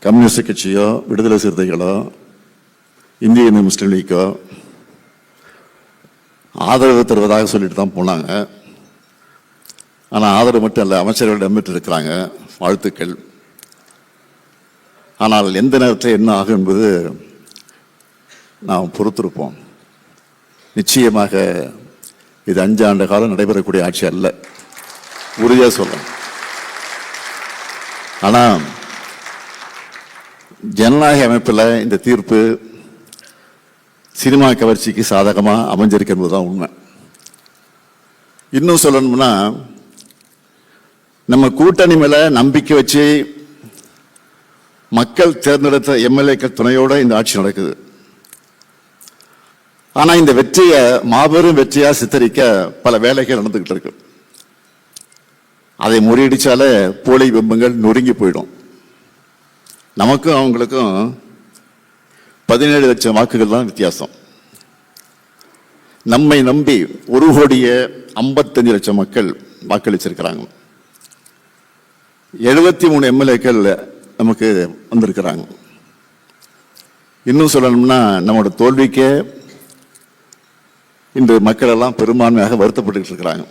Communist கட்சியோ விடுதலை சிறுத்தைகளோ இந்திய union முஸ்லீம் லீக்கோ ஆதரவு தருவதாக சொல்லிட்டு தான் போனாங்க. ஆனால் ஆதரவு மட்டும் இல்லை, அமைச்சர்களிடம் இருக்கிறாங்க, வாழ்த்துக்கள். ஆனால் எந்த நேரத்தில் என்ன ஆகும் என்பது நாம் பொறுத்திருப்போம். நிச்சயமாக இது 5 ஆண்டு காலம் நடைபெறக்கூடிய ஆட்சி அல்ல, உறுதியாக சொல்லலாம். ஆனால் ஜனநாயக அமைப்பில் இந்த தீர்ப்பு சினிமா கவர்ச்சிக்கு சாதகமாக அமைஞ்சிருக்கு என்பதுதான் உண்மை. இன்னும் சொல்லணும்னா, நம்ம கூட்டணி மேல நம்பிக்கை வச்சு மக்கள் தேர்ந்தெடுத்த எம்எல்ஏக்கள் துணையோடு இந்த ஆட்சி நடக்குது. ஆனா இந்த வெற்றியை மாபெரும் வெற்றியா சித்தரிக்க பல வேலைகள் நடந்துகிட்டு இருக்கு. அதை முறியடிச்சாலே போலி பிம்பங்கள் நொறுங்கி போயிடும். நமக்கும் அவங்களுக்கும் 17 லட்சம் வாக்குகள் தான் வித்தியாசம். நம்மை நம்பி 1,55 லட்சம் மக்கள் வாக்களிச்சிருக்கிறாங்க. 73 எம்எல்ஏக்கள் நமக்கு வந்திருக்கிறாங்க. இன்னும் சொல்லணும்னா, நம்மளோட தோல்விக்கே இன்று மக்கள் எல்லாம் பெரும்பான்மையாக வருத்தப்பட்டு இருக்கிறாங்க.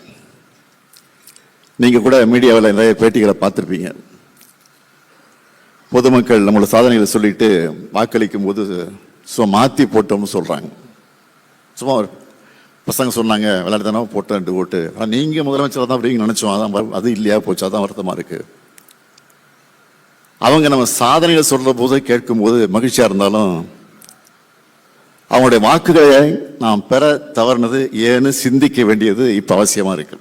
நீங்க கூட மீடியாவில் நிறைய பேட்டிகளை பார்த்துருப்பீங்க. பொதுமக்கள் நம்மளோட சாதனைகளை சொல்லிட்டு வாக்களிக்கும் போது சும்மா மாற்றி போட்டோம்னு சொல்றாங்க. சும்மா பசங்க சொன்னாங்க, விளையாட்டுதானே போட்டோம் 2 ஓட்டு. ஆனால் நீங்கள் முதலமைச்சராக தான் அப்படிங்க நினச்சோம், அதான் அது இல்லையா போச்சு, அதான் வருத்தமாக இருக்கு. அவங்க நம்ம சாதனைகளை சொல்ற போது கேட்கும்போது மகிழ்ச்சியாக இருந்தாலும் அவங்களுடைய வாக்குகளை நாம் பெற தவறுனது ஏன்னு சிந்திக்க வேண்டியது இப்போ அவசியமாக இருக்கு.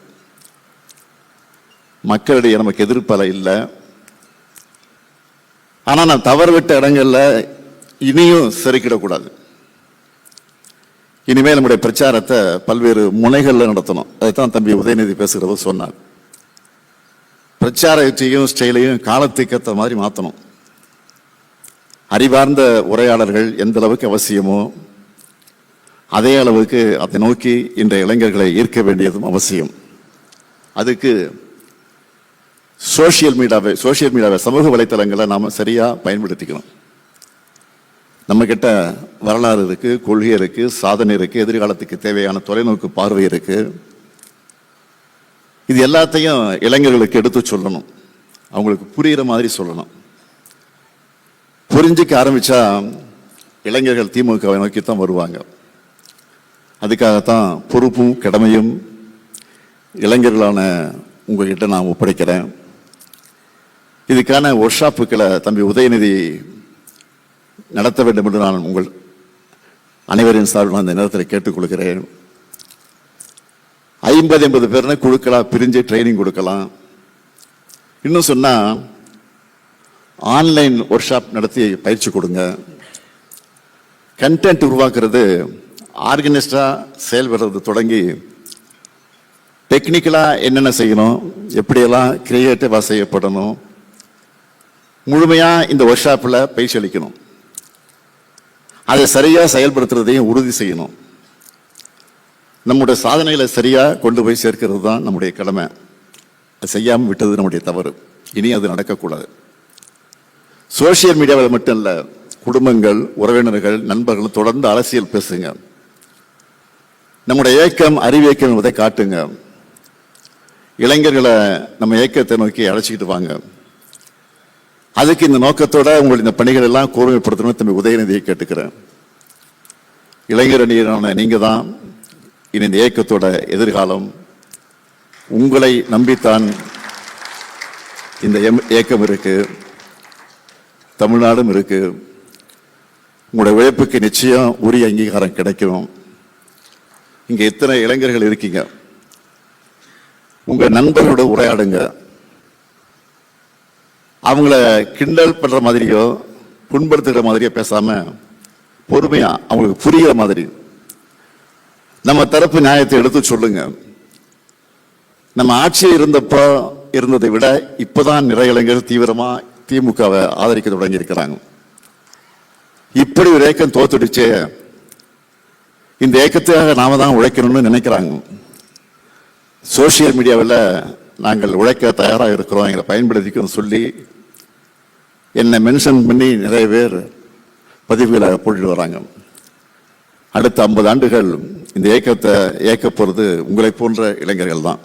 மக்களிடையே நமக்கு எதிர்ப்பலை இல்லை. ஆனால் நான் தவறு விட்ட இடங்கள்ல இனியும் செருக்கிடக்கூடாது. இனிமேல் நம்முடைய பிரச்சாரத்தை பல்வேறு முனைகளில் நடத்தணும். அதைத்தான் தம்பி உதயநிதி பேசுகிறத சொன்னார். பிரச்சாரத்தையும் ஸ்டைலையும் காலத்துக்கு ஏற்ற மாதிரி மாற்றணும். அறிவார்ந்த உரையாடல்கள் எந்த அளவுக்கு அவசியமோ அதே அளவுக்கு அதை நோக்கி இன்றைய இளைஞர்களை ஈர்க்க வேண்டியதும் அவசியம். அதுக்கு சோசியல் மீடியாவை சமூக வலைத்தளங்களை நாம் சரியாக பயன்படுத்திக்கணும். நம்ம கிட்ட வரலாறு இருக்கு, கொள்கை இருக்கு, சாதனை இருக்கு, எதிர்காலத்துக்கு தேவையான தொலைநோக்கு பார்வை இருக்கு. இது எல்லாத்தையும் இளைஞர்களுக்கு எடுத்து சொல்லணும், அவங்களுக்கு புரிகிற மாதிரி சொல்லணும். புரிஞ்சுக்க ஆரம்பிச்சா இளைஞர்கள் திமுகவை நோக்கித்தான் வருவாங்க. அதுக்காகத்தான் பொறுப்பும் கடமையும் இளைஞர்களான உங்ககிட்ட நான் ஒப்படைக்கிறேன். இதுக்கான ஒர்க் ஷாப்புக்களை தம்பி உதயநிதி நடத்த வேண்டும் என்று நான் உங்கள் அனைவரின் சார்பில் அந்த நேரத்தில் கேட்டுக்கொள்கிறேன். 50-80 பேர்னு குழுக்களாக பிரிஞ்சு ட்ரைனிங் கொடுக்கலாம். இன்னும் சொன்னால் ஆன்லைன் ஒர்க் ஷாப் நடத்தி பயிற்சி கொடுங்க. கண்டென்ட் உருவாக்குறது ஆர்கனைஸ்டாக செயல்படுறது தொடங்கி டெக்னிக்கலாக என்னென்ன செய்யணும், எப்படியெல்லாம் கிரியேட்டிவாக செய்யப்படணும், முழுமையாக இந்த ஒர்க் ஷாப்பில் பயிற்சி அளிக்கணும். அதை சரியாக செயல்படுத்துறதையும் உறுதி செய்யணும். நம்முடைய சாதனைகளை சரியாக கொண்டு போய் சேர்க்கிறது தான் நம்முடைய கடமை. அது செய்யாமல் விட்டது நம்முடைய தவறு. இனி அது நடக்கக்கூடாது. சோசியல் மீடியாவில் மட்டும் இல்லை, குடும்பங்கள், உறவினர்கள், நண்பர்கள் தொடர்ந்து அரசியல் பேசுங்க. நம்முடைய இயக்கம் அறிவியக்கம் என்பதை காட்டுங்க. இளைஞர்களை நம்ம இயக்கத்தை நோக்கி அழைச்சிக்கிட்டு வாங்க. அதுக்கு இந்த நோக்கத்தோட உங்களுடைய இந்த பணிகள் எல்லாம் கூர்மைப்படுத்தணும் தம்பி உதயநிதியை கேட்டுக்கிறேன். இளைஞர் அணியரான நீங்க தான் இனி இந்த இயக்கத்தோட எதிர்காலம். உங்களை நம்பித்தான் இந்த இயக்கம் இருக்கு, தமிழ்நாடும் இருக்கு. உங்களுடைய உழைப்புக்கு நிச்சயம் உரிய அங்கீகாரம் கிடைக்கும். இங்க எத்தனை இளைஞர்கள் இருக்கீங்க, உங்க நண்பர்களோட உரையாடுங்க. அவங்கள கிண்டல் பண்ற மாதிரியோ புண்படுத்துகிற மாதிரியோ பேசாம பொறுமையா அவங்களுக்கு புரிகிற மாதிரி நம்ம தரப்பு நியாயத்தை எடுத்து சொல்லுங்க. நம்ம ஆட்சியில் இருந்தப்போ இருந்ததை விட இப்பதான் நிறைய இளைஞர்கள் தீவிரமா திமுகவை ஆதரிக்க தொடங்கி இருக்கிறாங்க. இப்படி ஒரு இயக்கம் தோத்துடுச்சே, இந்த இயக்கத்துக்காக நாம தான் உழைக்கணும்னு நினைக்கிறாங்க. சோசியல் மீடியாவில் நாங்கள் உழைக்க தயாராக இருக்கிறோம், எங்களை பயன்படுத்திக்கணும்னு சொல்லி என்னை மென்ஷன் பண்ணி நிறைய பேர் பதிவுகளை போட்டுட்டு வராங்க. அடுத்த 50 ஆண்டுகள் இந்த இயக்கத்தை இயக்க போகிறது உங்களை போன்ற இளைஞர்கள் தான்.